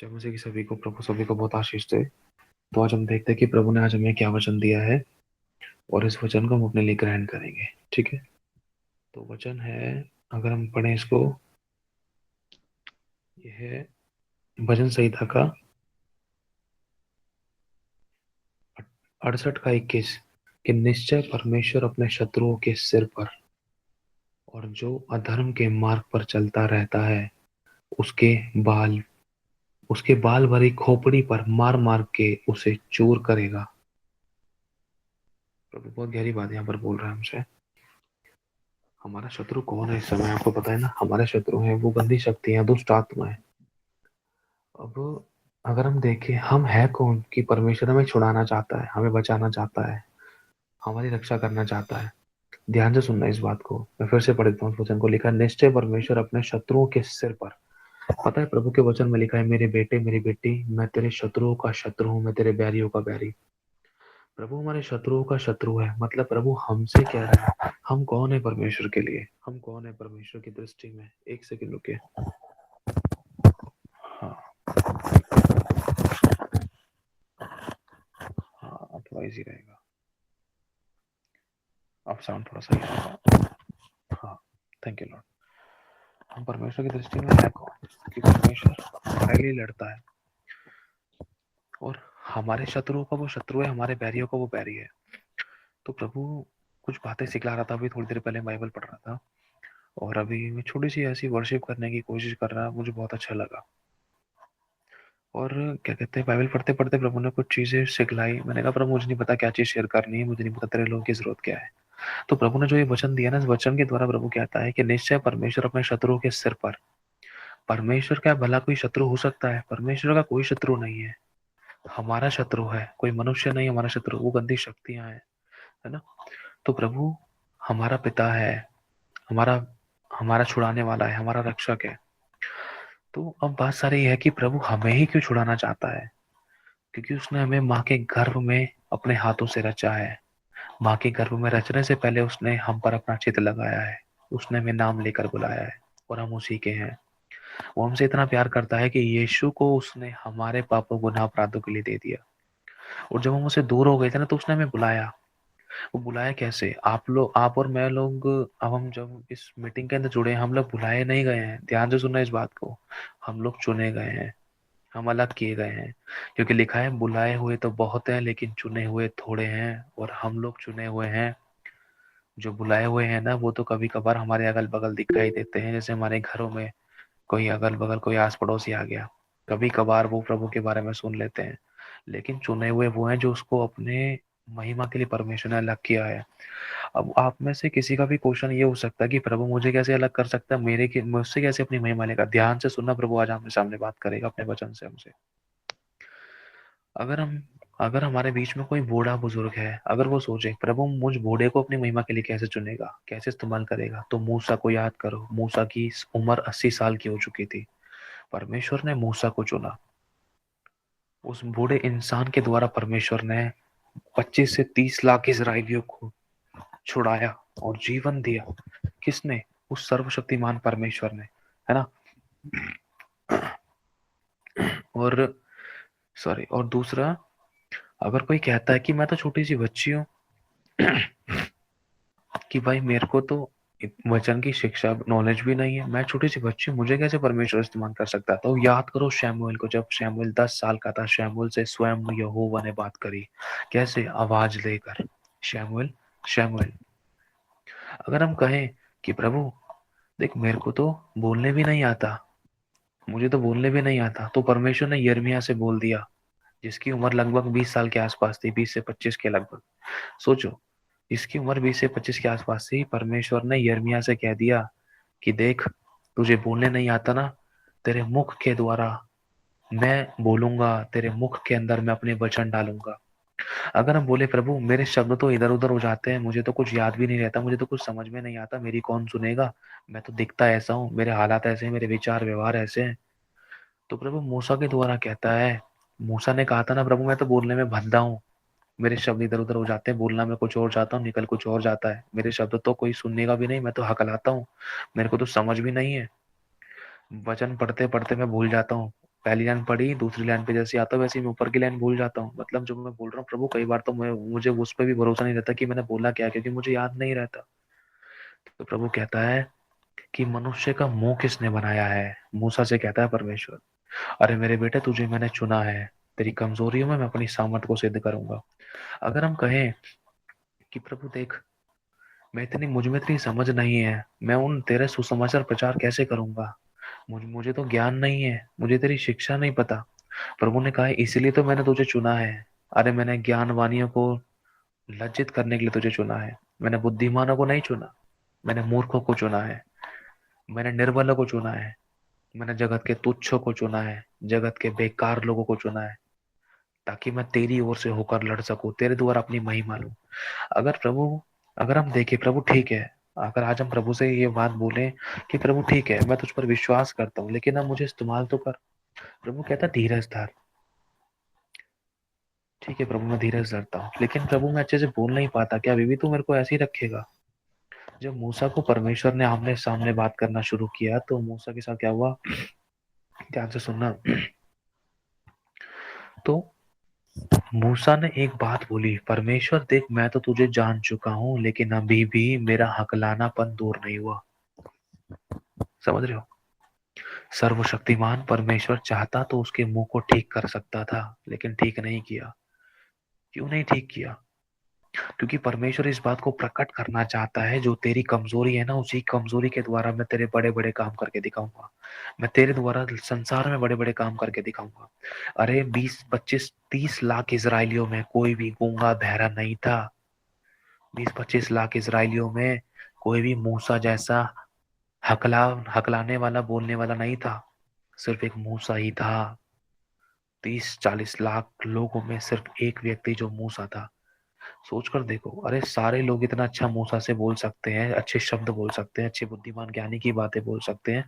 जय मसीह की सभी को, प्रभु सभी को बहुत आशीष दे। तो आज हम देखते हैं कि प्रभु ने आज हमें क्या वचन दिया है और इस वचन को हम अपने लिए ग्रहण करेंगे। ठीक है, तो वचन है, अगर हम पढ़ें इसको, यह है भजन संहिता का 68 का 21 कि निश्चय परमेश्वर अपने शत्रुओं के सिर पर और जो अधर्म के मार्ग पर चलता रहता है उसके बाल उसके बाल भरी खोपड़ी पर मार मार के उसे चूर करेगा। प्रभु बहुत गहरी बात यहाँ पर बोल रहा है हमसे। हमारा शत्रु कौन है इस समय आपको पता है ना? हमारे शत्रु हैं वो गंदी शक्तियां, दुष्ट आत्माएं। अब अगर हम देखें, हम है कौन कि परमेश्वर हमें छुड़ाना चाहता है, हमें बचाना चाहता है, हमारी रक्षा करना चाहता है। ध्यान से सुनना इस बात को। मैं फिर से पढ़ देता हूँ। वचन को लिखा, निश्चय परमेश्वर अपने शत्रुओं के सिर पर। पता है प्रभु के वचन में लिखा है, मेरे बेटे मेरी बेटी, मैं तेरे शत्रुओं का शत्रु हूँ, मैं तेरे बैरियों का बैरी। प्रभु हमारे शत्रुओं का शत्रु है, मतलब प्रभु हमसे कह रहा है हम कौन है परमेश्वर के लिए, हम कौन है परमेश्वर की दृष्टि में। एक सेकंड रुके। हाँ हाँ, अब थोड़ा इजी रहेगा। अब साउंड थोड़ा सही रहेगा। हाँ, थैंक यू लॉर्ड। हम परमेश्वर की दृष्टि में है कौन कि परमेश्वर हमारे लिए लड़ता है और हमारे शत्रुओं का वो शत्रु है, हमारे बैरियों का वो बैरी है। तो प्रभु कुछ बातें सिखला रहा था। अभी थोड़ी देर पहले बाइबल पढ़ रहा था और अभी मैं छोटी सी ऐसी वर्शिप करने की कोशिश कर रहा, मुझे बहुत अच्छा लगा। और क्या कहते हैं, बाइबल पढ़ते पढ़ते प्रभु ने कुछ चीजें सिखलाई। मैंने कहा प्रभु मुझे नहीं पता क्या चीज शेयर करनी है, मुझे नहीं पता तेरे लोगों की जरूरत क्या है। तो प्रभु ने जो ये वचन दिया ना, इस वचन के द्वारा प्रभु कहता है कि निश्चय परमेश्वर अपने शत्रुओं के सिर पर। परमेश्वर क्या भला कोई शत्रु हो सकता है? परमेश्वर का कोई शत्रु नहीं है। हमारा शत्रु है, कोई मनुष्य नहीं हमारा शत्रु, वो गंदी शक्तियां हैं, है ना? तो प्रभु हमारा पिता है, हमारा हमारा छुड़ाने वाला है, हमारा रक्षक है। तो अब बात सारी है कि प्रभु हमें ही क्यों छुड़ाना चाहता है? क्योंकि उसने हमें माँ के गर्भ में अपने हाथों से रचा है। माँ के गर्भ में रचने से पहले उसने हम पर अपना चित्त लगाया है, उसने हमें नाम लेकर बुलाया है और हम उसी के हैं। वो हमसे इतना प्यार करता है कि यीशु को उसने हमारे पापों गुनाह अपराधों के लिए दे दिया। और जब हम उससे दूर हो गए थे ना, तो उसने हमें बुलाया। वो बुलाया कैसे? आप लोग, आप और मैं लोग, अब हम जब इस मीटिंग के अंदर जुड़े, हम लोग बुलाए नहीं गए हैं। ध्यान से सुनना इस बात को। हम लोग चुने गए हैं, हम अलग किए गए हैं। क्योंकि लिखा है, बुलाए हुए तो बहुत हैं लेकिन चुने हुए थोड़े हैं। और हम लोग चुने हुए हैं। जो बुलाए हुए हैं ना, वो तो कभी कभार हमारे अगल बगल दिखाई देते हैं, जैसे हमारे घरों में कोई अगल बगल कोई आस पड़ोसी आ गया, कभी कभार वो प्रभु के बारे में सुन लेते हैं। लेकिन चुने हुए वो हैं जो उसको अपने महिमा के लिए परमेश्वर ने अलग किया है। अब आप में से किसी का भी क्वेश्चन ये हो सकता है कि प्रभु मुझे कैसे अलग कर सकता है, मुझसे कैसे अपनी महिमा लेगा? ध्यान से सुनना, प्रभु आज आमने सामने बात करेगा अपने वचन से हमसे। अगर हम अगर हमारे बीच में कोई बूढ़ा बुजुर्ग है, अगर वो सोचे प्रभु मुझ बूढ़े को अपनी महिमा के लिए कैसे चुनेगा, कैसे इस्तेमाल करेगा, तो मूसा को याद करो। मूसा की उम्र 80 साल की हो चुकी थी। परमेश्वर ने मूसा को चुना। उस बूढ़े इंसान के द्वारा परमेश्वर ने 25 से 30 लाख इजरायलियों को छुड़ाया और जीवन दिया। किसने? उस सर्वशक्तिमान परमेश्वर ने, है ना? और सॉरी, और दूसरा, अगर कोई कहता है कि मैं तो छोटी सी बच्ची हूँ, कि भाई मेरे को तो वचन की शिक्षा नॉलेज भी नहीं है, मैं छोटी सी बच्ची हूँ, मुझे कैसे परमेश्वर इस्तेमाल कर सकता है? तो याद करो शमूएल को। जब शमूएल 10 साल का था, शमूएल से स्वयं यहोवा ने बात करी। कैसे? आवाज लेकर, शमूएल शमूएल। अगर हम कहें कि प्रभु देख मेरे को तो बोलने भी नहीं आता, मुझे तो बोलने भी नहीं आता, तो परमेश्वर ने यिर्मयाह से बोल दिया, जिसकी उम्र लगभग 20 साल के आसपास थी, 20 से 25 के लगभग। सोचो, इसकी उम्र 20 से 25 के आसपास थी। परमेश्वर ने यिर्मयाह से कह दिया कि देख, तुझे बोलने नहीं आता ना, तेरे मुख के द्वारा मैं बोलूंगा, तेरे मुख के अंदर मैं अपने वचन डालूंगा। अगर हम बोले प्रभु मेरे शब्द तो इधर उधर हो जाते हैं, मुझे तो कुछ याद भी नहीं रहता, मुझे तो कुछ समझ में नहीं आता, मेरी कौन सुनेगा? मैं तो दिखता ऐसा हूँ, मेरे हालात ऐसे हैं, मेरे विचार व्यवहार ऐसे हैं। तो प्रभु मूसा के द्वारा कहता है, मूसा ने कहा था ना, प्रभु मैं तो बोलने में भद्दा हूँ, मेरे शब्द इधर उधर हो जाते हैं, बोलना मैं कुछ और चाहता हूँ, निकल कुछ और जाता है, मेरे शब्द तो कोई सुनने का भी नहीं, मैं तो हकलाता हूँ, मेरे को तो समझ भी नहीं है, वचन पढ़ते पढ़ते मैं भूल जाता हूँ। पहली लाइन पढ़ी, दूसरी लाइन पे जैसे आता वैसे ही मैं ऊपर की लाइन भूल जाता हूँ। मतलब जो मैं बोल रहा हूँ प्रभु, कई बार तो मुझे उस पर भी भरोसा नहीं रहता कि मैंने बोला क्या, क्योंकि मुझे याद नहीं रहता। तो प्रभु कहता है कि मनुष्य का मुंह किसने बनाया है? मूसा से कहता है परमेश्वर, अरे मेरे बेटे तुझे मैंने चुना है, तेरी कमजोरियों में मैं अपनी सामर्थ को सिद्ध करूंगा। अगर हम कहें कि प्रभु देख, मुझ में इतनी समझ नहीं है, मैं उन तेरे सुसमाचार प्रचार कैसे करूंगा, मुझे तो ज्ञान नहीं है, मुझे तेरी शिक्षा नहीं पता। प्रभु ने कहा इसलिए तो मैंने तुझे चुना है। अरे मैंने ज्ञानवानियों को लज्जित करने के लिए तुझे चुना है, मैंने बुद्धिमानों को नहीं चुना, मैंने मूर्खों को चुना है, मैंने निर्बलों को चुना है, मैंने जगत के तुच्छों को चुना है, जगत के बेकार लोगों को चुना है, ताकि मैं तेरी ओर से होकर लड़ सकूं, तेरे द्वारा अपनी महिमा लूं। अगर प्रभु, अगर हम देखें प्रभु ठीक है, अगर आज हम प्रभु से ये बात बोले कि प्रभु ठीक है मैं तुझ पर विश्वास करता हूँ, लेकिन अब मुझे इस्तेमाल तो कर। प्रभु कहता धीरज धर। ठीक है प्रभु मैं धीरज धरता हूँ, लेकिन प्रभु मैं अच्छे से बोल नहीं पाता, क्या अभी भी तू मेरे को ऐसे ही रखेगा? जब मूसा को परमेश्वर ने आमने सामने बात करना शुरू किया तो मूसा के साथ क्या हुआ, ध्यान से सुनना। तो मूसा ने एक बात बोली, परमेश्वर देख मैं तो तुझे जान चुका हूं, लेकिन अभी भी मेरा हकलानापन दूर नहीं हुआ। समझ रहे हो? सर्वशक्तिमान परमेश्वर चाहता तो उसके मुंह को ठीक कर सकता था, लेकिन ठीक नहीं किया। क्यों नहीं ठीक किया? क्योंकि परमेश्वर इस बात को प्रकट करना चाहता है, जो तेरी कमजोरी है ना, उसी कमजोरी के द्वारा मैं तेरे बड़े बड़े काम करके दिखाऊंगा। मैं तेरे द्वारा संसार में बड़े बड़े काम करके दिखाऊंगा। अरे 20, 25, 30 लाख इसराइलियों में कोई भी गूंगा बहरा नहीं था। 20, 25 लाख इसराइलियों में कोई भी मूसा जैसा हकला हकलाने वाला बोलने वाला नहीं था। सिर्फ एक मूसा ही था। 30, 40 लाख लोगों में सिर्फ एक व्यक्ति जो मूसा था। सोच कर देखो, अरे सारे लोग इतना अच्छा मूसा से बोल सकते हैं, अच्छे शब्द बोल सकते हैं, अच्छे बुद्धिमान ज्ञानी की बातें बोल सकते हैं,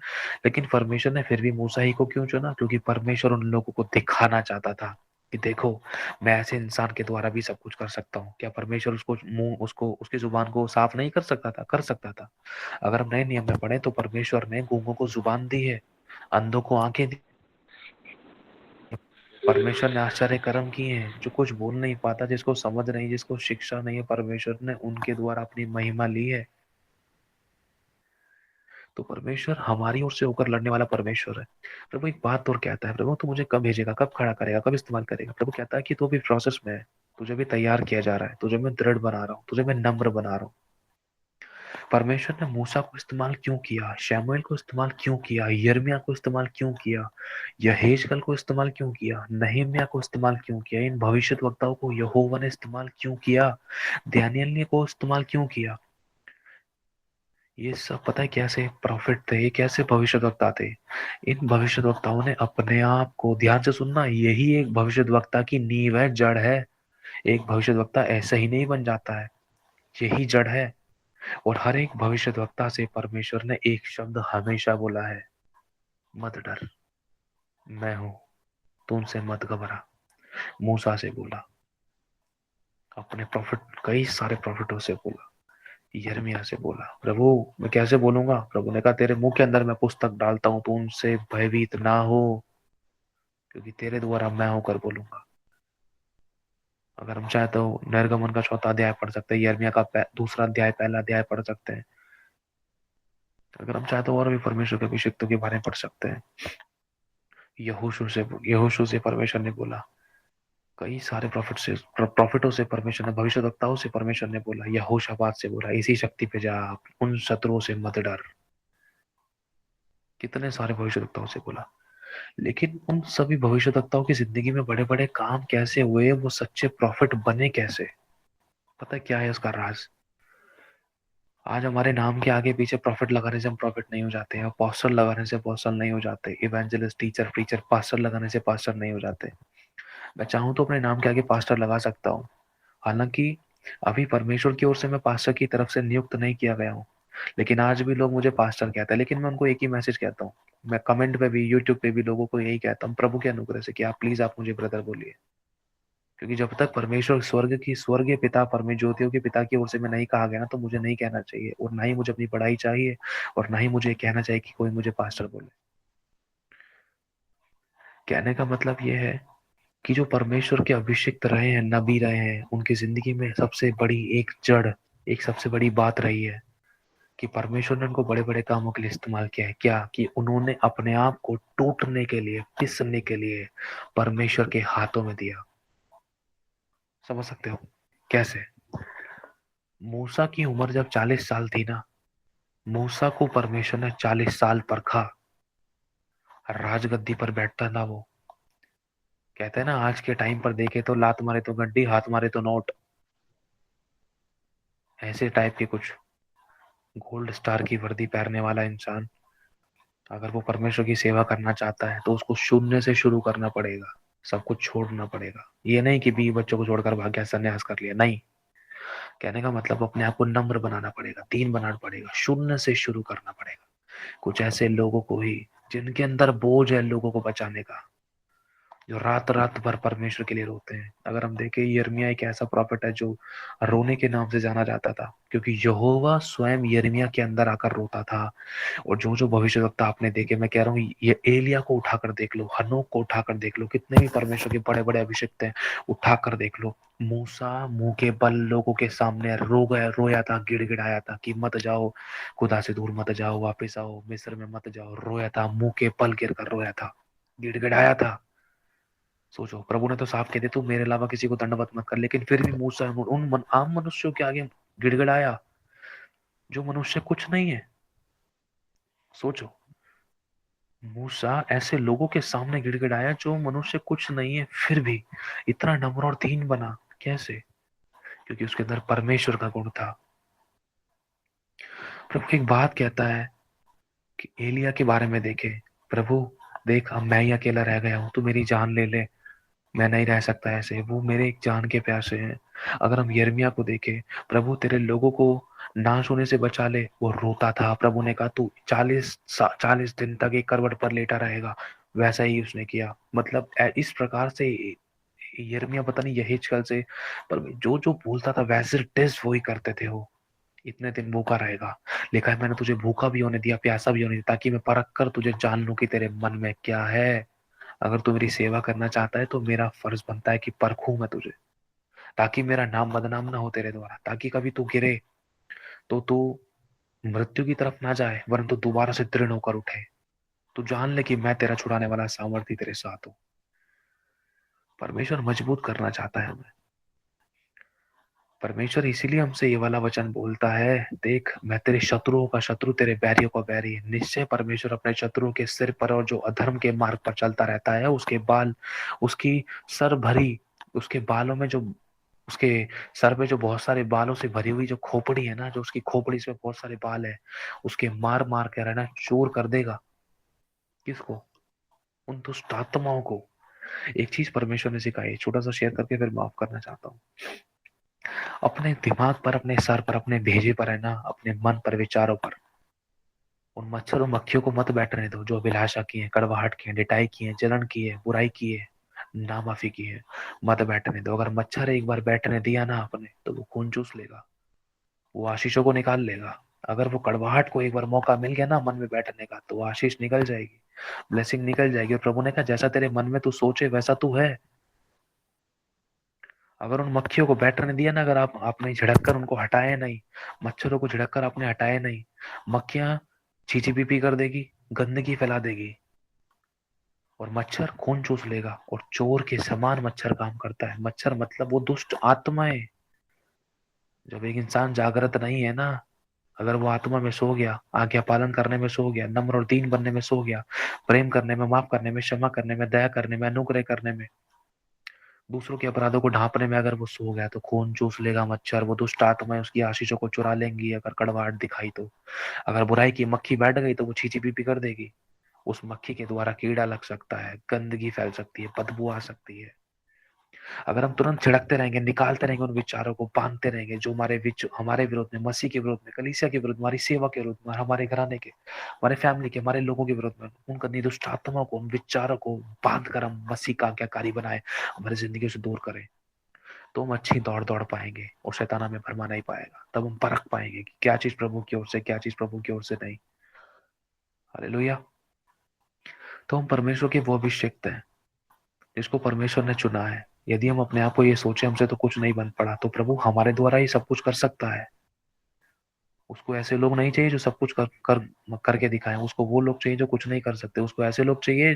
लेकिन परमेश्वर ने फिर भी मूसा ही को क्यों चुना? क्योंकि परमेश्वर उन लोगों को दिखाना चाहता था कि देखो मैं ऐसे इंसान के द्वारा भी सब कुछ कर सकता हूँ। क्या परमेश्वर उसको मुंह उसको उसकी जुबान को साफ नहीं कर सकता था? कर सकता था। अगर हम नए नियम में पढ़े तो परमेश्वर ने गूंगों को जुबान दी है, अंधों को आंखें दी। परमेश्वर ने आश्चर्य कर्म किए हैं, जो कुछ बोल नहीं पाता, जिसको समझ नहीं, जिसको शिक्षा नहीं है, परमेश्वर ने उनके द्वारा अपनी महिमा ली है। तो परमेश्वर हमारी ओर से होकर लड़ने वाला परमेश्वर है। प्रभु एक बात और कहता है, प्रभु तू मुझे कब भेजेगा, कब खड़ा करेगा, कब इस्तेमाल करेगा? प्रभु कहता है कि तू अभी प्रोसेस में है, तुझे भी तैयार किया जा रहा है, तुझे मैं दृढ़ बना रहा हूँ, तुझे मैं नम्र बना रहा हूँ। परमेश्वर ने मूसा को इस्तेमाल क्यों किया, शमूएल को इस्तेमाल क्यों किया, यिर्मयाह को इस्तेमाल क्यों किया, यहेजकेल को इस्तेमाल क्यों किया, नहम्याह को इस्तेमाल क्यों किया, इन भविष्यद्वक्ताओं को यहोवा ने इस्तेमाल क्यों किया, दानिय्येल ने को इस्तेमाल क्यों किया? ये सब पता है कैसे प्रॉफिट थे, ये कैसे भविष्यद्वक्ता थे? इन भविष्यद्वक्ताओं ने अपने आप को, ध्यान से सुनना, यही एक भविष्यद्वक्ता की नींव है, जड़ है। एक भविष्यद्वक्ता ऐसे ही नहीं बन जाता है, यही जड़ है। और हर एक भविष्यद्वक्ता से परमेश्वर ने एक शब्द हमेशा बोला है, मत डर, मैं हूं, तू उनसे मत घबरा। मूसा से बोला, अपने प्रॉफिट, कई सारे प्रॉफिटों से बोला, यिर्मयाह से बोला। प्रभु मैं कैसे बोलूंगा? प्रभु ने कहा तेरे मुंह के अंदर मैं पुस्तक डालता हूं, तू उनसे भयभीत ना हो, क्योंकि तेरे द्वारा मैं होकर बोलूंगा। अगर हम चाहे तो निर्गमन का 4था अध्याय पढ़ सकते हैं, यिर्मयाह का दूसरा अध्याय, पहला अध्याय पढ़ सकते हैं। अगर हम चाहे तो और भी परमेश्वर के अभिषिक्तों के बारे में पढ़ सकते हैं। यहोशू से परमेश्वर ने बोला, कई सारे प्रॉफिटों से परमेश्वर ने, भविष्यद्वक्ताओं से परमेश्वर ने बोला, यहोशापात से बोला, इसी शक्ति पे जा, उन शत्रुओं से मत डर। कितने सारे भविष्यद्वक्ताओं से बोला। लेकिन उन सभी भविष्यद्वक्ताओं की जिंदगी में बड़े बड़े काम कैसे हुए, वो सच्चे प्रॉफिट बने कैसे? पता है क्या है उसका राज? आज हमारे नाम के आगे पीछे प्रॉफिट लगाने से हम प्रॉफिट नहीं हो जाते हैं, पोस्टर लगाने से पोस्टर नहीं हो जाते, इवेंजलिस्ट, टीचर, प्रीचर, पास्टर लगाने से पास्टर नहीं हो जाते। मैं चाहूं तो अपने नाम के आगे पास्टर लगा सकता हूँ, हालांकि अभी परमेश्वर की ओर से मैं पास्टर की तरफ से नियुक्त नहीं किया गया हूँ, लेकिन आज भी लोग मुझे पास्टर कहते हैं। लेकिन मैं उनको एक ही मैसेज कहता हूँ, मैं कमेंट पे भी, यूट्यूब पे भी लोगों को यही कहता हूँ, प्रभु के अनुग्रह से कि आप प्लीज आप मुझे ब्रदर बोलिए। क्योंकि जब तक परमेश्वर स्वर्गीय पिता, परमेश्वर ज्योतियों के पिता की ओर से मैं नहीं कहा गया ना, तो मुझे नहीं कहना चाहिए, और ना ही मुझे अपनी पढ़ाई चाहिए, और ना ही मुझे कहना चाहिए कि कोई मुझे पास्टर बोले। कहने का मतलब ये है कि जो परमेश्वर के अभिषिक्त रहे हैं, नबी रहे हैं, उनकी जिंदगी में सबसे बड़ी एक जड़, एक सबसे बड़ी बात रही है कि परमेश्वर ने उनको बड़े बड़े कामों के लिए इस्तेमाल किया है। क्या कि उन्होंने अपने आप को टूटने के लिए, पिसने के लिए परमेश्वर के हाथों में दिया। समझ सकते हो कैसे? मूसा की उम्र जब 40 साल थी ना, मूसा को परमेश्वर ने 40 साल परखा। राजगद्दी पर बैठता था वो। कहते हैं ना, आज के टाइम पर देखे तो लात मारे तो गड्डी, हाथ मारे तो नोट, ऐसे टाइप के कुछ गोल्ड स्टार की वर्दी पहनने वाला इंसान अगर वो परमेश्वर की सेवा करना चाहता है तो उसको शून्य से शुरू करना पड़ेगा, सब कुछ छोड़ना पड़ेगा। ये नहीं कि बीवी बच्चों को छोड़कर भाग गया, संन्यास कर लिया, नहीं। कहने का मतलब अपने आप को नम्र बनाना पड़ेगा, दीन बनाना पड़ेगा, शून्य से शुरू करना पड़ेगा। कुछ ऐसे लोगों को ही जिनके अंदर बोझ है लोगों को बचाने का, जो रात रात भर परमेश्वर के लिए रोते हैं। अगर हम देखें, यिर्मयाह एक ऐसा प्रॉफिट है जो रोने के नाम से जाना जाता था, क्योंकि यहोवा स्वयं यिर्मयाह के अंदर आकर रोता था। और जो जो भविष्यवक्ता आपने देखे, मैं कह रहा हूँ, ये एलिया को उठाकर देख लो, हनोक को उठाकर देख लो, कितने भी परमेश्वर के बड़े बड़े अभिषिक्त हैं, उठाकर देख लो। मूसा मुंह के बल लोगों के सामने रो गया, रोया था, गिड़गिड़ाया था कि मत जाओ, खुदा से दूर मत जाओ, वापस आओ, मिस्र में मत जाओ। रोया था, मुंह के बल गिर कर रोया था, गिड़गिड़ाया था। सोचो, प्रभु ने तो साफ कह दिया तू मेरे अलावा किसी को दंडवत मत कर, लेकिन फिर भी मूसा आम मनुष्यों के आगे गिड़गिड़ाया, जो मनुष्य कुछ नहीं है। सोचो, मूसा ऐसे लोगों के सामने गिड़गिड़ाया जो मनुष्य कुछ नहीं है, फिर भी इतना नम्र और दीन बना। कैसे? क्योंकि उसके अंदर परमेश्वर का गुण था। प्रभु एक बात कहता है कि एलिया के बारे में देखे, प्रभु देख, अब मैं ही अकेला रह गया हूं, तू मेरी जान ले ले, मैं नहीं रह सकता ऐसे, वो मेरे एक जान के प्यासे हैं। अगर हम यिर्मयाह को देखें, प्रभु तेरे लोगों को नाश होने से बचा ले, वो रोता था। प्रभु ने कहा तू 40 दिन तक एक करवट पर लेटा रहेगा, वैसा ही उसने किया। मतलब इस प्रकार से यिर्मयाह पता नहीं यहेजकेल से, पर जो जो बोलता था वैसे टेस्ट वही करते थे वो। इतने दिन भूखा रहेगा, लिखा है मैंने तुझे भूखा भी होने दिया, प्यासा भी होने दिया, ताकि मैं परख कर तुझे जान लूं कि तेरे मन में क्या है। अगर तू मेरी सेवा करना चाहता है तो मेरा फर्ज बनता है कि परखूं मैं तुझे, ताकि मेरा नाम बदनाम ना हो तेरे द्वारा, ताकि कभी तू गिरे तो तू मृत्यु की तरफ ना जाए, वरन तू दोबारा से दृढ़ होकर उठे। तू जान ले कि मैं तेरा छुड़ाने वाला सामर्थी तेरे साथ हूं। परमेश्वर मजबूत करना चाहता है हमें। परमेश्वर इसीलिए हमसे ये वाला वचन बोलता है, देख मैं तेरे शत्रुओं का शत्रु, तेरे बैरियों का बैरी। निश्चय परमेश्वर अपने शत्रुओं के सिर पर और जो अधर्म के मार्ग पर चलता रहता है, उसके बाल, उसकी सर भरी, उसके बालों में जो, उसके सर पे जो बहुत सारे बालों से भरी हुई जो खोपड़ी है ना, जो उसकी खोपड़ी से बहुत सारे बाल है, उसके मार मार कर है ना चूर कर देगा। किसको? उन दुष्ट आत्माओं को। एक चीज परमेश्वर ने सिखाई, छोटा सा शेयर करके फिर माफ करना चाहता हूँ। अपने दिमाग पर, अपने सर पर, अपने भेजे पर है ना, अपने मन पर, विचारों पर उन मच्छर और मक्खियों को मत बैठने दो जो अभिलाषा की है, कड़वाहट की है, डिटाई की है, जलन की है, बुराई की है, नामाफी की है। मत बैठने दो। अगर मच्छर एक बार बैठने दिया ना आपने, तो वो खून चूस लेगा, वो आशीषों को निकाल लेगा। अगर वो कड़वाहट को एक बार मौका मिल गया ना मन में बैठने का, तो वो आशीष निकल जाएगी, ब्लेसिंग निकल जाएगी। और प्रभु ने कहा जैसा तेरे मन में तू सोचे वैसा तू है। अगर उन मक्खियों को बैठने दिया ना, अगर आपने झिड़क कर उनको हटाए नहीं, मच्छरों को झिड़क कर आपने हटाए नहीं, मक्खियां चीची पीपी कर देगी, गंदगी फैला देगी, और मच्छर खून चूस लेगा। और चोर के समान मच्छर काम करता है। मच्छर मतलब वो दुष्ट आत्माएं। जब एक इंसान जागृत नहीं है ना, अगर वो आत्मा में सो गया, आज्ञा पालन करने में सो गया, नम्र और दीन बनने में सो गया, प्रेम करने में, माफ करने में, क्षमा करने में, दया करने में, अनुग्रह करने में, दूसरों के अपराधों को ढांपने में अगर वो सो गया, तो खून चूस लेगा मच्छर। वो दुष्ट आत्माएं उसकी आशीषों को चुरा लेंगी अगर कड़वाहट दिखाई तो। अगर बुराई की मक्खी बैठ गई तो वो चींची पीपी कर देगी। उस मक्खी के द्वारा कीड़ा लग सकता है, गंदगी फैल सकती है, बदबू आ सकती है। अगर हम तुरंत छिड़कते रहेंगे, निकालते रहेंगे, उन विचारों को बांधते रहेंगे जो हमारे विरोध में, मसीह के विरोध में, कलीसिया के विरोध में, हमारी सेवा के विरोध में, हमारे घराने के, हमारे फैमिली के, हमारे लोगों के विरोध में, उनका दुष्ट आत्माओं को, उन विचारों को बांध कर हम मसीह का आज्ञाकारी बनाए, हमारी जिंदगी से दूर करें, तो हम अच्छी दौड़ दौड़ पाएंगे और शैतान हमें भरमा नहीं पाएगा। तब हम परख पाएंगे कि क्या चीज प्रभु की ओर से, क्या चीज प्रभु की ओर से नहीं। हालेलुया। तो हम परमेश्वर के वो अभिषिक्त हैं जिसको परमेश्वर ने चुना है। यदि हम अपने आप को ये सोचे हमसे तो कुछ नहीं बन पड़ा, तो प्रभु हमारे द्वारा ही सब कुछ कर सकता है। उसको ऐसे लोग नहीं चाहिए जो सब कुछ करके दिखाएं। उसको वो लोग चाहिए जो कुछ नहीं कर सकते। उसको ऐसे लोग चाहिए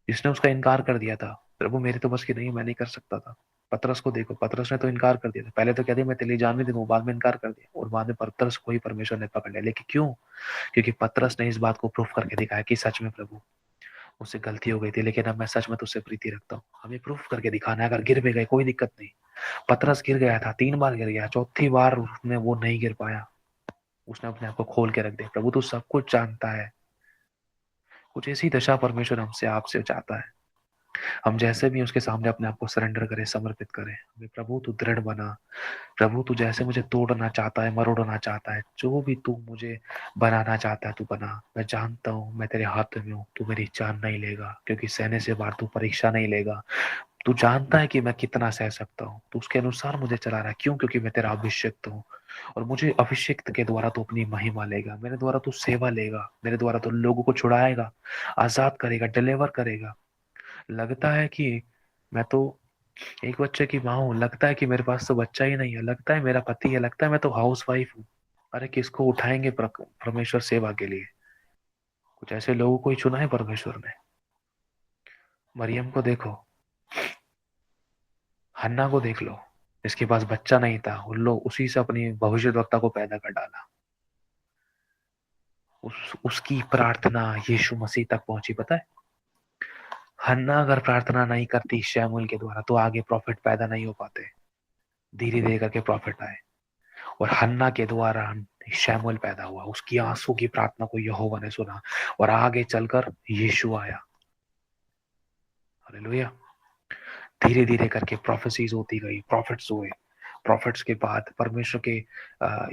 जिसने उसका इनकार कर दिया था। प्रभु मेरे तो बस की नहीं, मैं नहीं कर सकता था। पतरस को देखो, पतरस ने तो इनकार कर दिया था। पहले तो कहते मैं तेरे लिए जान नहीं दूंगा, बाद में इनकार कर दिया, और बाद में पतरस को ही परमेश्वर ने पकड़ लिया। लेकिन क्यों? क्योंकि पतरस ने इस बात को प्रूफ करके दिखाया कि सच में प्रभु मुझसे गलती हो गई थी, लेकिन अब मैं सच में तुझसे प्रीति रखता हूँ। हमें प्रूफ करके दिखाना है। अगर गिर भी गए कोई दिक्कत नहीं। पतरस गिर गया था, 3 बार गिर गया, चौथी बार उसने वो नहीं गिर पाया। उसने अपने आप को खोल के रख दिया। प्रभु तू सब कुछ जानता है। कुछ ऐसी दशा परमेश्वर हमसे आपसे चाहता है। हम जैसे भी उसके सामने अपने आप को सरेंडर करें, समर्पित करें। हमें प्रभु तू दृढ़ बना। प्रभु तू जैसे मुझे तोड़ना चाहता है, मरोड़ना चाहता है, जो भी तू मुझे बनाना चाहता है तू बना। मैं जानता हूँ मैं तेरे हाथ में हूँ। तू मेरी जान नहीं लेगा, क्योंकि सहने से बाहर तू परीक्षा नहीं लेगा। तू जानता है कि मैं कितना सह सकता हूँ। तू उसके अनुसार मुझे चला रहा है। क्यों? क्योंकि मैं तेरा अभिषिक्त हूँ। और मुझे अभिषिक्त के द्वारा तू अपनी महिमा लेगा। मेरे द्वारा तू सेवा लेगा। मेरे द्वारा तू लोगों को छुड़ाएगा, आजाद करेगा, डिलीवर करेगा। लगता है कि मैं तो एक बच्चे की माँ हूँ। लगता है कि मेरे पास तो बच्चा ही नहीं है। लगता है मेरा पति है। लगता है मैं तो हाउस वाइफ हूँ। अरे किसको उठाएंगे परमेश्वर सेवा के लिए? कुछ ऐसे लोगों को ही चुना है परमेश्वर ने। मरियम को देखो, हन्ना को देख लो, जिसके पास बच्चा नहीं था। उन लोग उसी से अपनी भविष्यद्वक्ता को पैदा कर डाला। उसकी प्रार्थना यीशु मसीह तक पहुंची। पता है, हन्ना अगर प्रार्थना नहीं करती शैमुएल के द्वारा तो आगे प्रॉफिट पैदा नहीं हो पाते। धीरे धीरे करके प्रॉफिट आए, और हन्ना के द्वारा शैमुएल पैदा हुआ। उसकी आंसू की प्रार्थना को यहोवा ने सुना, और आगे चलकर यीशु आया। हालेलुया। धीरे धीरे करके प्रोफेसीज होती गई, प्रॉफिट्स हुए। प्रॉफिट्स के बाद परमेश्वर के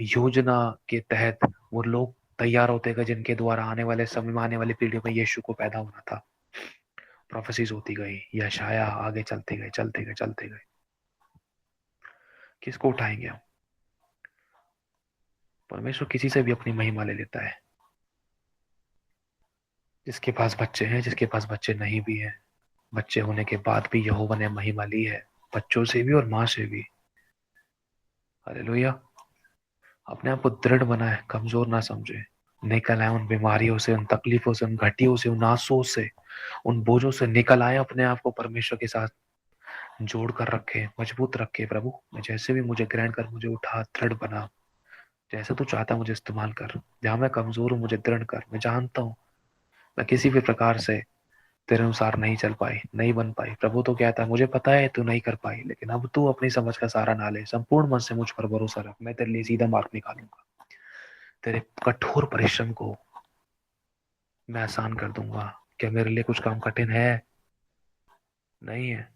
योजना के तहत वो लोग तैयार होते गए जिनके द्वारा आने वाले समय में, आने वाली पीढ़ी में यीशु को पैदा होना था। प्रोफेसीज होती गई, यशाया आगे चलते गए, चलते गए, चलते गए। किसको उठाएंगे हम? परमेश्वर किसी से भी अपनी महिमा ले लेता है। जिसके पास बच्चे हैं, जिसके पास बच्चे नहीं भी हैं, बच्चे होने के बाद भी यहोवा ने महिमा ली है, बच्चों से भी और माँ से भी। हालेलुया। अपने आप को दृढ़ बनाए, कमजोर ना समझे। निकल आए उन बीमारियों से, उन तकलीफों से, उन घटियों से, उन आंसुओं से, उन बोझों से निकल आए। अपने आप को परमेश्वर के साथ जोड़ कर रखे, मजबूत रखे। प्रभु मैं जैसे भी, मुझे ग्रहण कर, मुझे उठा, दृढ़ बना। जैसे तू चाहता मुझे इस्तेमाल कर। जहां मैं कमजोर हूँ मुझे दृढ़ कर। मैं जानता हूँ मैं किसी भी प्रकार से तेरे अनुसार नहीं चल पाई, नहीं बन पाई। प्रभु तो कहता है मुझे पता है तू नहीं कर पाई, लेकिन अब तू अपनी समझ का सहारा ना ले। संपूर्ण मन से मुझ पर भरोसा रख। मैं तेरे लिए सीधा मार्ग निकालूंगा। तेरे कठोर परिश्रम को मैं आसान कर दूंगा। क्या मेरे लिए कुछ काम कठिन है? नहीं है।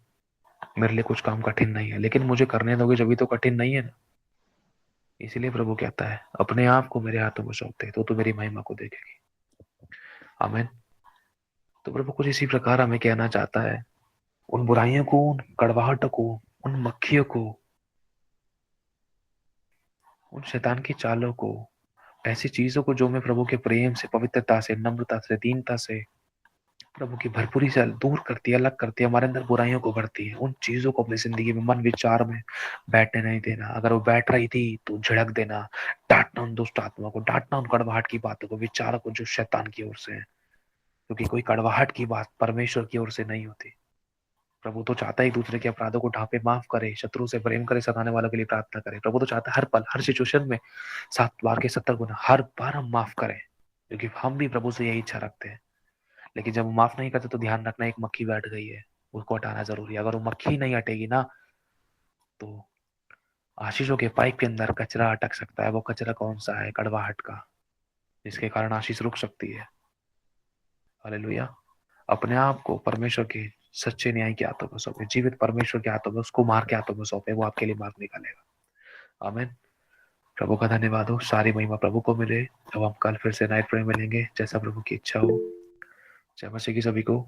मेरे लिए कुछ काम कठिन नहीं है, लेकिन मुझे करने दोगे जब भी तो कठिन नहीं है ना। इसीलिए प्रभु कहता है अपने आप को मेरे हाथों में सौंप दे, तो तू मेरी महिमा को देखेगी। आमीन। तो प्रभु कुछ इसी प्रकार हमें कहना चाहता है। उन बुराइयों को, उन कड़वाहट को, उन मक्खियों को, उन शैतान की चालों को, ऐसी चीजों को जो मैं प्रभु के प्रेम से, पवित्रता से, नम्रता से, दीनता से, प्रभु की भरपूरी से दूर करती है, अलग करती है, हमारे अंदर बुराइयों को भरती है। उन चीजों को अपनी जिंदगी में, मन विचार में बैठने नहीं देना। अगर वो बैठ रही थी तो झिड़क देना, डांटना उन दुष्ट आत्मा को, डांटना उन कड़वाहट की बातों को, विचारों को जो शैतान की ओर से है। क्योंकि कोई कड़वाहट की बात परमेश्वर की ओर से नहीं होती। प्रभु तो चाहता है एक दूसरे के अपराधों को ढांपे, माफ करे, शत्रु से प्रेम करे, सताने वालों के लिए प्रार्थना करे। प्रभु तो चाहता है हर पल, हर सिचुएशन में 7 बार के 70 गुना हर बार हम माफ करें, क्योंकि हम भी प्रभु से यही इच्छा रखते हैं। लेकिन जब वो माफ नहीं करते तो ध्यान रखना, एक मक्खी बैठ गई है, उसको हटाना जरूरी है। अगर वो मक्खी नहीं हटेगी ना, तो आशीषों के पाइप के अंदर कचरा अटक सकता है। वो कचरा कौन सा है? कड़वाहट का, जिसके कारण आशीष रुक सकती है। हालेलुया। अपने आप को परमेश्वर के सच्चे न्याय के हाथों में सौंपे, जीवित परमेश्वर के हाथों में, उसको मार के हाथों में सौंपे। वो आपके लिए मार्ग निकालेगा। आमीन। प्रभु का धन्यवाद हो। सारी महिमा प्रभु को मिले। अब हम कल फिर से नाइट प्रे मिलेंगे, जैसा प्रभु की इच्छा हो। जय मसीह की सभी को।